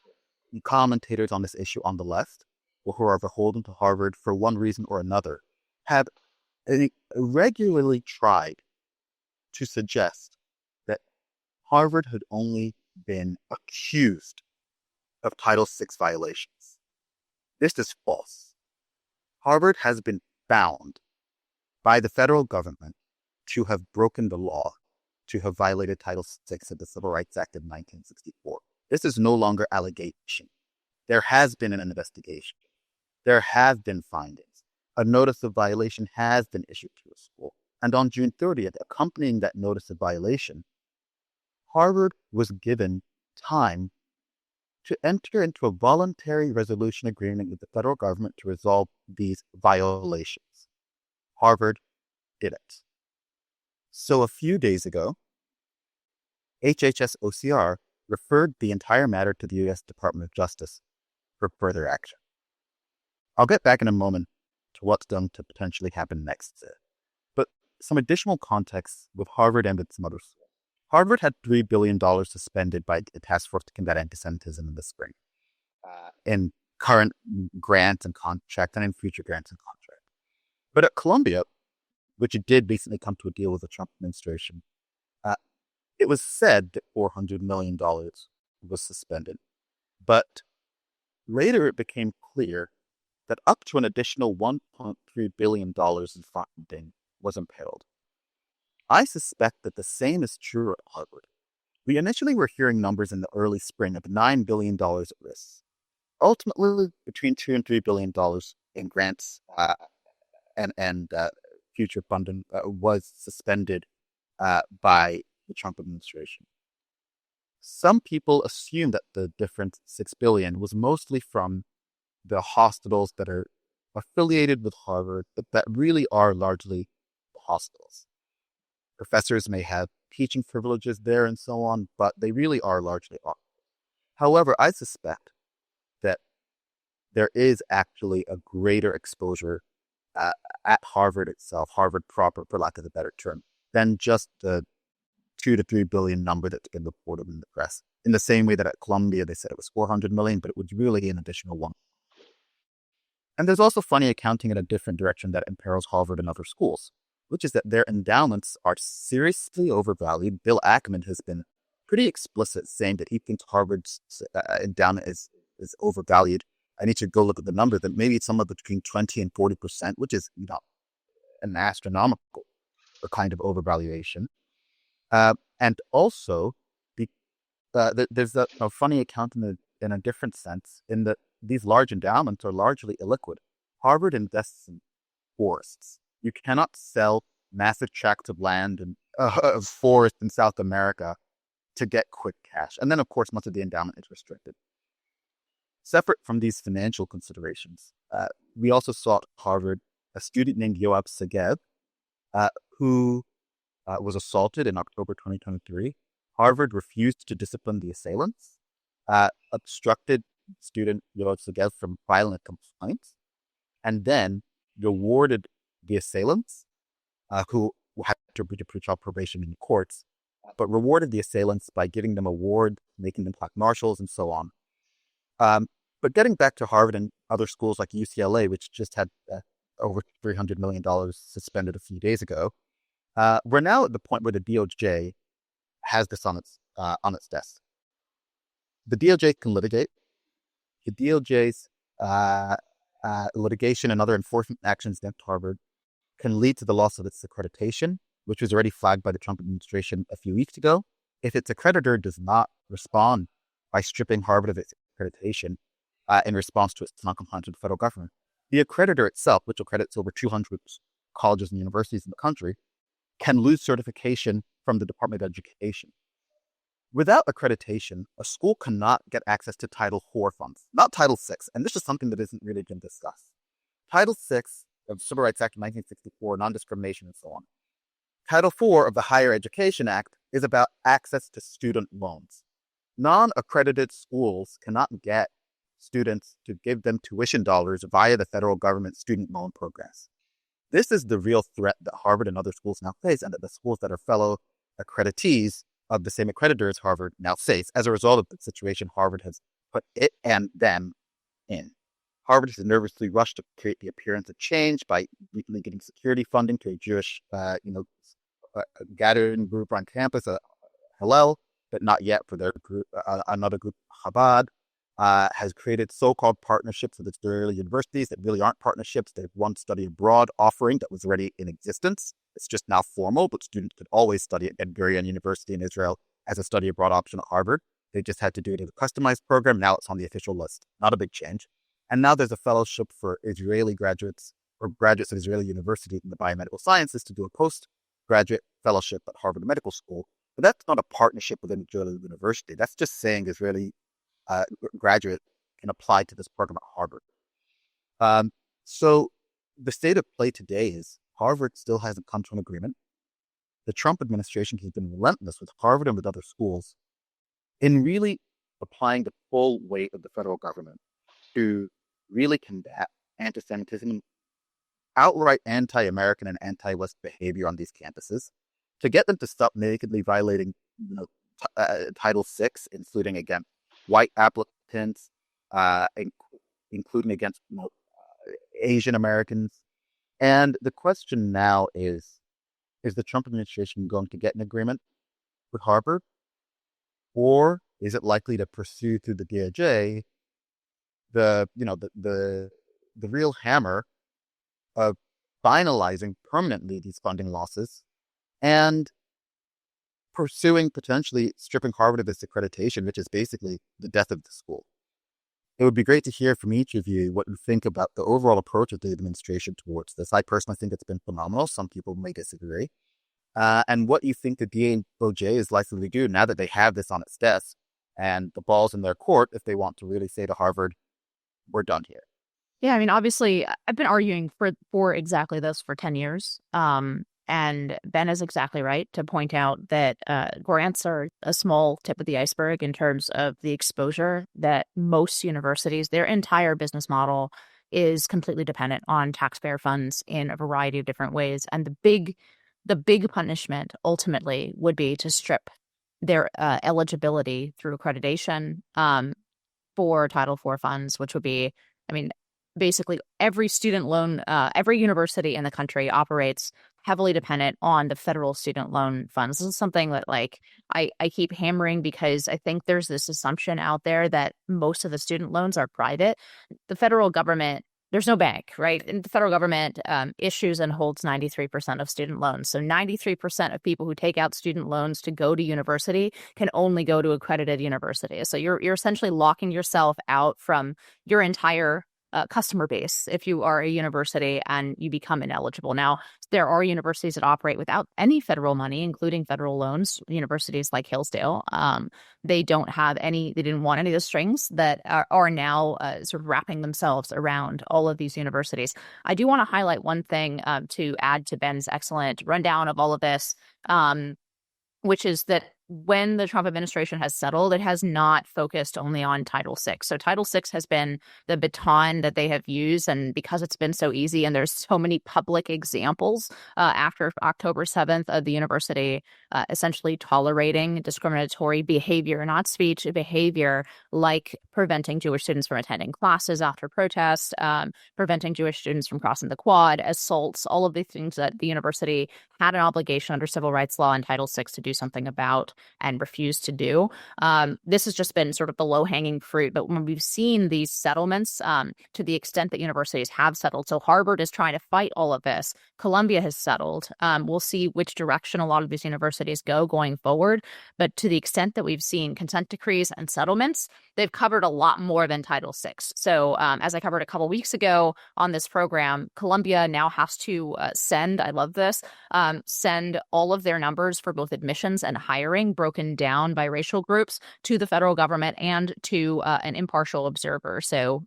commentators on this issue on the left, or who are beholden to Harvard for one reason or another, have regularly tried to suggest that Harvard had only been accused of Title VI violations. This is false. Harvard has been found by the federal government to have broken the law, to have violated Title VI of the Civil Rights Act of 1964. This is no longer allegation. There has been an investigation. There have been findings. A notice of violation has been issued to a school. And on June 30th, accompanying that notice of violation, Harvard was given time to enter into a voluntary resolution agreement with the federal government to resolve these violations. Harvard did it. So a few days ago, HHS OCR referred the entire matter to the U.S. Department of Justice for further action. I'll get back in a moment to what's going to potentially happen next. But some additional context with Harvard and with some other schools. Harvard had $3 billion suspended by the Task Force to Combat Anti-Semitism in the spring in current grants and contracts and in future grants and contracts. But at Columbia, which it did recently come to a deal with the Trump administration, it was said that $400 million was suspended. But later it became clear that up to an additional $1.3 billion in funding was imperiled. I suspect that the same is true at Harvard. We initially were hearing numbers in the early spring of $9 billion at risk. Ultimately, between $2 and $3 billion in grants and future funding was suspended by the Trump administration. Some people assume that the difference, $6 billion, was mostly from the hospitals that are affiliated with Harvard, but that really are largely hospitals. Professors may have teaching privileges there and so on, but they really are largely hospitals. However, I suspect that there is actually a greater exposure at Harvard itself, Harvard proper, for lack of a better term, than just the $2 to $3 billion number that's been reported in the press. In the same way that at Columbia, they said it was $400 million, but it was really an additional one. And there's also funny accounting in a different direction that imperils Harvard and other schools, which is that their endowments are seriously overvalued. Bill Ackman has been pretty explicit saying that he thinks Harvard's endowment is overvalued. I need to go look at the number, that maybe it's somewhere between 20 and 40%, which is an astronomical kind of overvaluation. And also, there's a funny account in a different sense, in that these large endowments are largely illiquid. Harvard invests in forests. You cannot sell massive tracts of land and forest in South America to get quick cash. And then, of course, much of the endowment is restricted. Separate from these financial considerations, we also saw at Harvard a student named Yoav Segev, who was assaulted in October 2023. Harvard refused to discipline the assailants, obstructed student Yoav Segev from filing a complaint, and then rewarded the assailants, who had to breach pretrial probation in courts, but rewarded the assailants by giving them awards, making them plaque marshals, and so on. But getting back to Harvard and other schools like UCLA, which just had over $300 million suspended a few days ago, we're now at the point where the DOJ has this on its desk. The DOJ can litigate. The DOJ's litigation and other enforcement actions against Harvard can lead to the loss of its accreditation, which was already flagged by the Trump administration a few weeks ago. If its accreditor does not respond by stripping Harvard of its accreditation in response to its noncompliance with the federal government, the accreditor itself, which accredits over 200 colleges and universities in the country, can lose certification from the Department of Education. Without accreditation, a school cannot get access to Title IV funds, not Title VI, and this is something that isn't really been discussed. Title VI of the Civil Rights Act of 1964, non-discrimination and so on. Title IV of the Higher Education Act is about access to student loans. Non-accredited schools cannot get students to give them tuition dollars via the federal government student loan programs. This is the real threat that Harvard and other schools now face, and that the schools that are fellow accreditees of the same accreditor as Harvard now face. As a result of the situation Harvard has put it and them in. Harvard has nervously rushed to create the appearance of change by recently getting security funding to a Jewish, gathering group on campus, Hillel, but not yet for their group. Another group, Chabad, has created so-called partnerships with Israeli universities that really aren't partnerships. They've one study abroad offering that was already in existence. It's just now formal, but students could always study at Ben Gurion University in Israel as a study abroad option at Harvard. They just had to do it as a customized program. Now it's on the official list. Not a big change. And now there's a fellowship for Israeli graduates or graduates of Israeli universities in the biomedical sciences to do a postgraduate fellowship at Harvard Medical School. But that's not a partnership with an Israeli university. That's just saying Israeli graduate can apply to this program at Harvard. So the state of play today is Harvard still hasn't come to an agreement. The Trump administration has been relentless with Harvard and with other schools in really applying the full weight of the federal government to really combat anti-Semitism, outright anti-American and anti-West behavior on these campuses, to get them to stop nakedly violating Title VI, including against white applicants, including against Asian Americans. And the question now is the Trump administration going to get an agreement with Harvard? Or is it likely to pursue through the DOJ the real hammer of finalizing permanently these funding losses and pursuing potentially stripping Harvard of its accreditation, which is basically the death of the school? It would be great to hear from each of you what you think about the overall approach of the administration towards this. I personally think it's been phenomenal. Some people may disagree. And what you think the DOJ is likely to do now that they have this on its desk and the ball's in their court if they want to really say to Harvard, we're done here. Yeah, I mean, obviously, I've been arguing for exactly this for 10 years. And Ben is exactly right to point out that grants are a small tip of the iceberg in terms of the exposure that most universities, their entire business model is completely dependent on taxpayer funds in a variety of different ways. And the big punishment ultimately would be to strip their eligibility through accreditation for Title IV funds, which would be, I mean, basically every student loan, every university in the country operates heavily dependent on the federal student loan funds. This is something that I keep hammering because I think there's this assumption out there that most of the student loans are private. The federal government, there's no bank, right? And the federal government issues and holds 93% of student loans. So 93% of people who take out student loans to go to university can only go to accredited universities. So you're essentially locking yourself out from your entire customer base if you are a university and you become ineligible. Now, there are universities that operate without any federal money, including federal loans. Universities like Hillsdale, they didn't want any of the strings that are now sort of wrapping themselves around all of these universities. I do want to highlight one thing to add to Ben's excellent rundown of all of this, which is that when the Trump administration has settled, it has not focused only on Title VI. So Title VI has been the baton that they have used, and because it's been so easy and there's so many public examples after October 7th of the university essentially tolerating discriminatory behavior, not speech, behavior, like preventing Jewish students from attending classes after protests, preventing Jewish students from crossing the quad, assaults, all of the things that the university had an obligation under civil rights law and Title VI to do something about and refused to do. This has just been sort of the low-hanging fruit. But when we've seen these settlements, to the extent that universities have settled, so Harvard is trying to fight all of this. Columbia has settled. We'll see which direction a lot of these universities go going forward. But to the extent that we've seen consent decrees and settlements, they've covered a lot more than Title VI. So as I covered a couple weeks ago on this program, Columbia now has to send all of their numbers for both admissions and hiring broken down by racial groups to the federal government and to an impartial observer. So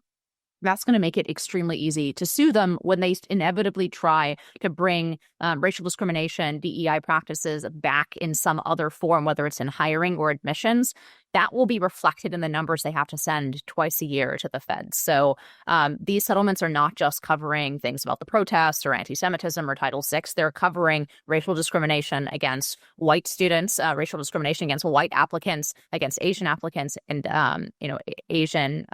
that's going to make it extremely easy to sue them when they inevitably try to bring racial discrimination, DEI practices back in some other form, whether it's in hiring or admissions. that will be reflected in the numbers they have to send twice a year to the feds. So these settlements are not just covering things about the protests or anti-Semitism or Title VI. They're covering racial discrimination against white students, racial discrimination against white applicants, against Asian applicants, and Asian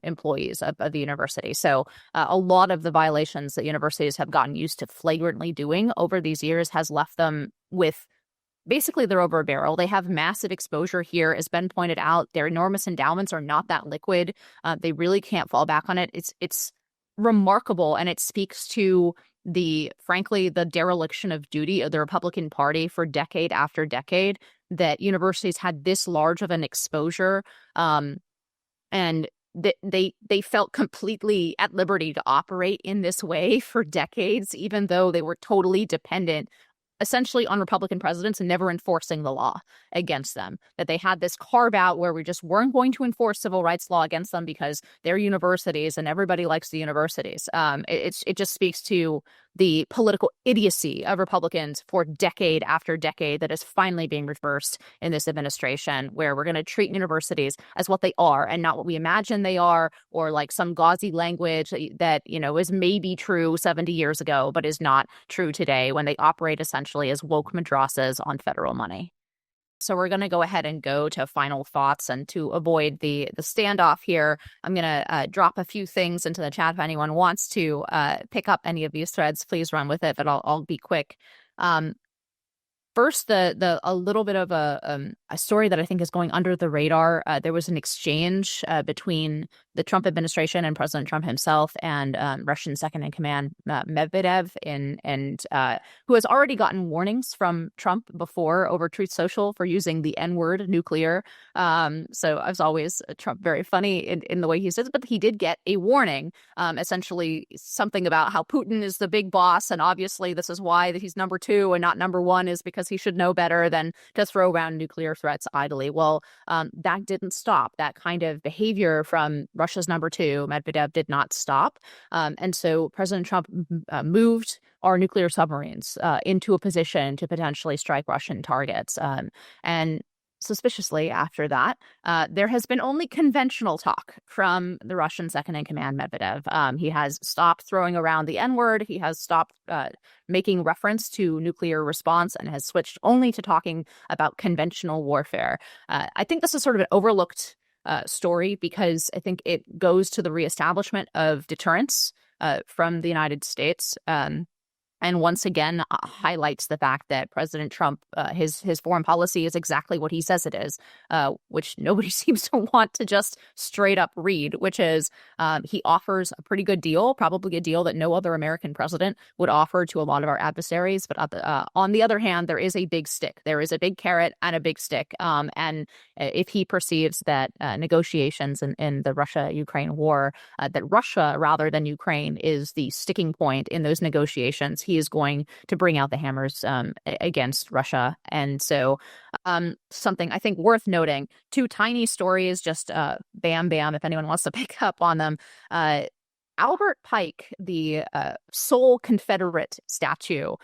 employees of the university. So a lot of the violations that universities have gotten used to flagrantly doing over these years has left them with basically they're over a barrel. They have massive exposure here. As Ben pointed out, their enormous endowments are not that liquid. They really can't fall back on it. It's remarkable, and it speaks to frankly, the dereliction of duty of the Republican Party for decade after decade, that universities had this large of an exposure, and they felt completely at liberty to operate in this way for decades, even though they were totally dependent essentially on Republican presidents and never enforcing the law against them. That they had this carve out where we just weren't going to enforce civil rights law against them because they're universities and everybody likes the universities. It just speaks to the political idiocy of Republicans for decade after decade that is finally being reversed in this administration, where we're going to treat universities as what they are and not what we imagine they are, or like some gauzy language that is maybe true 70 years ago but is not true today, when they operate essentially as woke madrasas on federal money. So we're going to go ahead and go to final thoughts, and to avoid the standoff here, I'm going to drop a few things into the chat. If anyone wants to pick up any of these threads, please run with it, but I'll be quick. First, a little bit of a story that I think is going under the radar. There was an exchange between the Trump administration and President Trump himself and Russian second-in-command Medvedev, who has already gotten warnings from Trump before over Truth Social for using the N-word, nuclear. So as always, Trump very funny in the way he says it, but he did get a warning, essentially something about how Putin is the big boss, and obviously this is why that he's number 2 and not number 1, is because he should know better than to throw around nuclear threats idly. Well, that didn't stop. That kind of behavior from Russia's number 2, Medvedev, did not stop. And so President Trump moved our nuclear submarines into a position to potentially strike Russian targets. And suspiciously, after that, there has been only conventional talk from the Russian second-in-command, Medvedev. He has stopped throwing around the N-word. He has stopped making reference to nuclear response and has switched only to talking about conventional warfare. I think this is sort of an overlooked story, because I think it goes to the reestablishment of deterrence from the United States. And once again, highlights the fact that President Trump, his foreign policy is exactly what he says it is, which nobody seems to want to just straight up read, which is he offers a pretty good deal, probably a deal that no other American president would offer to a lot of our adversaries. But on the other hand, there is a big stick. There is a big carrot and a big stick. And if he perceives that negotiations in the Russia-Ukraine war, that Russia rather than Ukraine is the sticking point in those negotiations, he is going to bring out the hammers against Russia. And so something I think worth noting, 2 tiny stories, just bam, if anyone wants to pick up on them. Albert Pike, the sole Confederate statue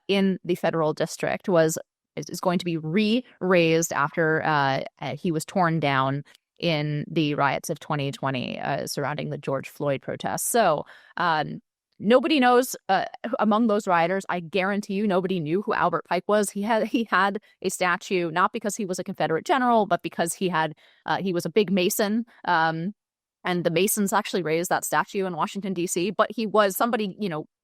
in the federal district, is going to be re-raised after he was torn down in the riots of 2020 surrounding the George Floyd protests. So nobody knows among those rioters. I guarantee you, nobody knew who Albert Pike was. He had a statue not because he was a Confederate general, but because he was a big Mason. And the Masons actually raised that statue in Washington, D.C. But he was somebody,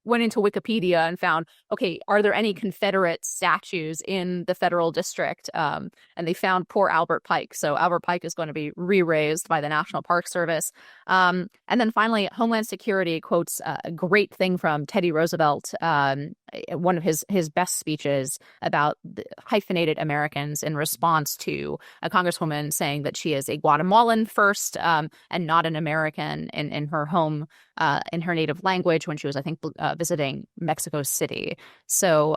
went into Wikipedia and found, okay, are there any Confederate statues in the federal district? And they found poor Albert Pike. So Albert Pike is going to be re-raised by the National Park Service. And then finally, Homeland Security quotes a great thing from Teddy Roosevelt, one of his best speeches about the hyphenated Americans, in response to a congresswoman saying that she is a Guatemalan first and not an American in her home, in her native language, when she was, I think, visiting Mexico City. So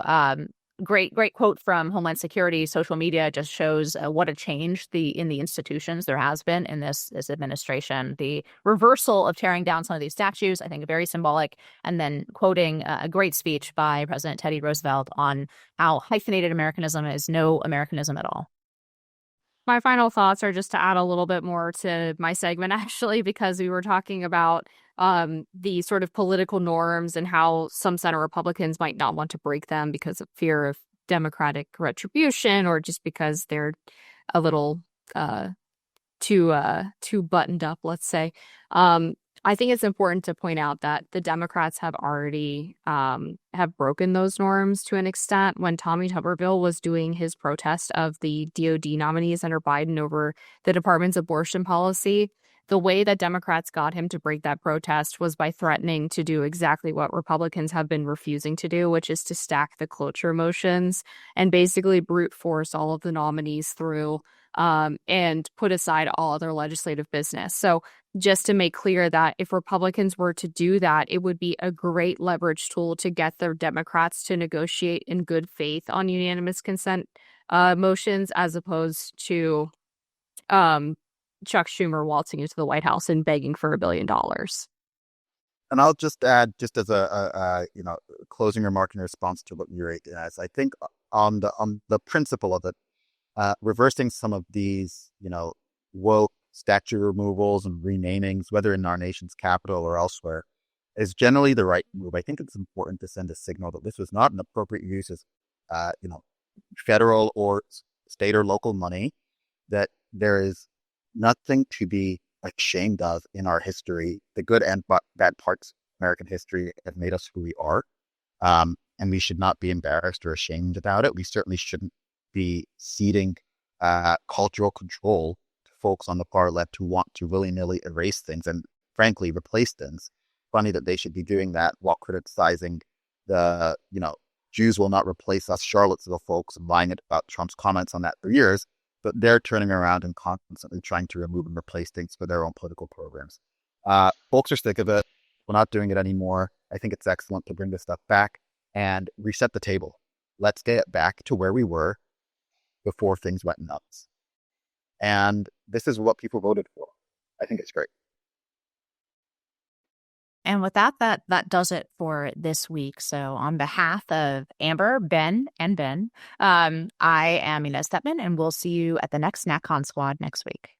great quote from Homeland Security. Social media just shows what a change in the institutions there has been in this administration. The reversal of tearing down some of these statues, I think, very symbolic. And then quoting a great speech by President Teddy Roosevelt on how hyphenated Americanism is no Americanism at all. My final thoughts are just to add a little bit more to my segment, actually, because we were talking about the sort of political norms and how some Senate Republicans might not want to break them because of fear of Democratic retribution, or just because they're a little too buttoned up, let's say. I think it's important to point out that the Democrats have already have broken those norms to an extent. When Tommy Tuberville was doing his protest of the DOD nominees under Biden over the department's abortion policy, the way that Democrats got him to break that protest was by threatening to do exactly what Republicans have been refusing to do, which is to stack the cloture motions and basically brute force all of the nominees through and put aside all other legislative business. So just to make clear that if Republicans were to do that, it would be a great leverage tool to get the Democrats to negotiate in good faith on unanimous consent motions, as opposed to Chuck Schumer waltzing into the White House and begging for $1 billion. And I'll just add, just as a closing remark in response to what you raised, Inez, I think on the principle of it, reversing some of these, woke statue removals and renamings, whether in our nation's capital or elsewhere, is generally the right move. I think it's important to send a signal that this was not an appropriate use of, federal or state or local money, that there is nothing to be ashamed of in our history. The good and bad parts of American history have made us who we are. And we should not be embarrassed or ashamed about it. We certainly shouldn't be ceding cultural control to folks on the far left who want to willy-nilly erase things and, frankly, replace things. Funny that they should be doing that while criticizing the, Jews will not replace us Charlottesville folks and lying about Trump's comments on that for years, but they're turning around and constantly trying to remove and replace things for their own political programs. Folks are sick of it. We're not doing it anymore. I think it's excellent to bring this stuff back and reset the table. Let's get back to where we were before things went nuts. And this is what people voted for. I think it's great. And with that does it for this week. So on behalf of Amber, Ben, and Ben, I am Inez Stepman, and we'll see you at the next NatCon Squad next week.